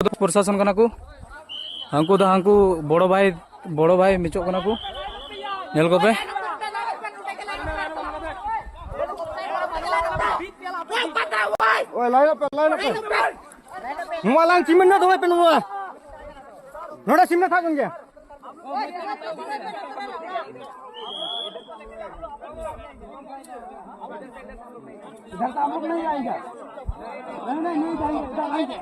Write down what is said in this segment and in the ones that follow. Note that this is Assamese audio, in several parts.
प्रशासन कना को हांकू दा हांकू बड़ो भाई मिचो कना को नेल को पे ओए लाइन पे नुआ लाइन सिमेंट ना धोए पे नुआ नोड़ा सिमेंट था गंगे इधर तो हम लोग नहीं आएंगे नहीं जाएंगे इधर आएंगे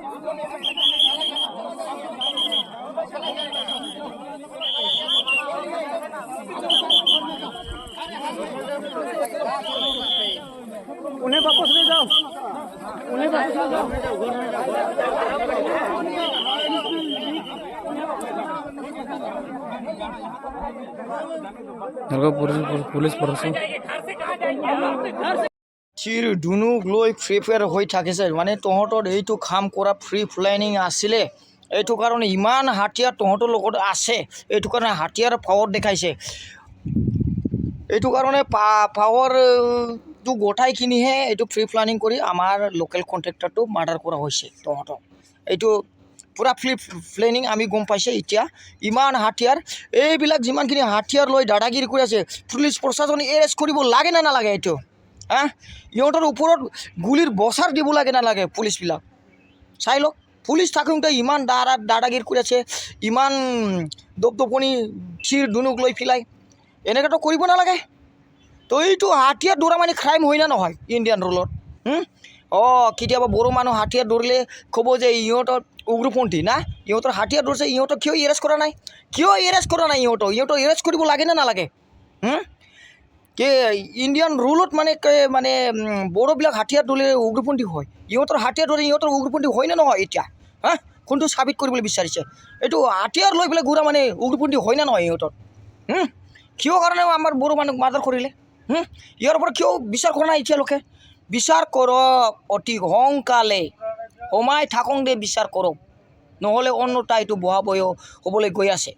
उन्हें वापस ले जाओ पुलिस प्रशासन চিৰ ধুনুক লৈ ফ্ৰী ফায়াৰ হৈ থাকিছে মানে তহঁতৰ এইটো কাম কৰা ফ্ৰী প্লেনিং আছিলে এইটো কাৰণে ইমান হাতিয়াৰ তহঁতৰ লগত আছে এইটো কাৰণে হাতিয়াৰ পাৱাৰ দেখাইছে এইটো কাৰণে পাৱাৰটো গোটাই কিনিহে এইটো ফ্ৰী প্লেনিং কৰি আমাৰ লোকেল কন্ট্ৰাক্টৰটো মাৰ্ডাৰ কৰা হৈছে তহঁতৰ এইটো পুৰা ফ্ৰী প্লেনিং আমি গম পাইছে এতিয়া ইমান হাতিয়াৰ এইবিলাক যিমানখিনি হাতিয়াৰ লৈ দাদাগিৰি কৰি আছে পুলিচ প্ৰশাসনে এৰেষ্ট কৰিব লাগে না নালাগে এইটো হ্যাঁ ইহঁতৰ ওপৰত গুলিৰ বছাৰ দিব লাগে না লাগে পুলিচবিলাক চাই লওক পুলিচ থাকোঁতে ইমান দাদাগিৰি কৰি আছে ইমান দপদপনি চিৰ ধুনুক লৈ পেলাই এনেকৈতো কৰিব নালাগে তো এইটো হাতিয়াৰ দৌৰা মানে ক্ৰাইম হয় না নহয় ইণ্ডিয়ান ৰুলত কেতিয়াবা বড়ো মানুহ হাতিয়াৰ দৌৰিলে ক'ব যে ইহঁতৰ উগ্ৰপন্থী না ইহঁতৰ হাতিয়াৰ দৌৰিছে ইহঁতক কিয় এৰেষ্ট কৰা নাই ইহঁতক এৰেষ্ট কৰিব লাগে না নালাগে কে ইণ্ডিয়ান ৰুলত মানে বড়োবিলাক হাতিয়াৰ দৌৰিলে উগ্ৰপন্থী হয় ইহঁতৰ হাতিয়াৰ দৌৰি ইহঁতৰ উগ্ৰপন্থী হয় না নহয় এতিয়া কোনটো সাবিত কৰিবলৈ বিচাৰিছে এইটো হাতিয়াৰ লৈ পেলাই ঘূৰা মানে উগ্ৰপন্থী হয় না নহয় ইহঁতৰ কিয় কাৰণে আমাৰ বড়ো মানুহ মাৰ্ডাৰ কৰিলে ইয়াৰ ওপৰত কিয় বিচাৰ কৰা নাই এতিয়ালৈকে বিচাৰ কৰক অতি সোনকালে সোমাই থাকক দে বিচাৰ কৰক নহ'লে অন্যতা এইটো বহা বয় হ'বলৈ গৈ আছে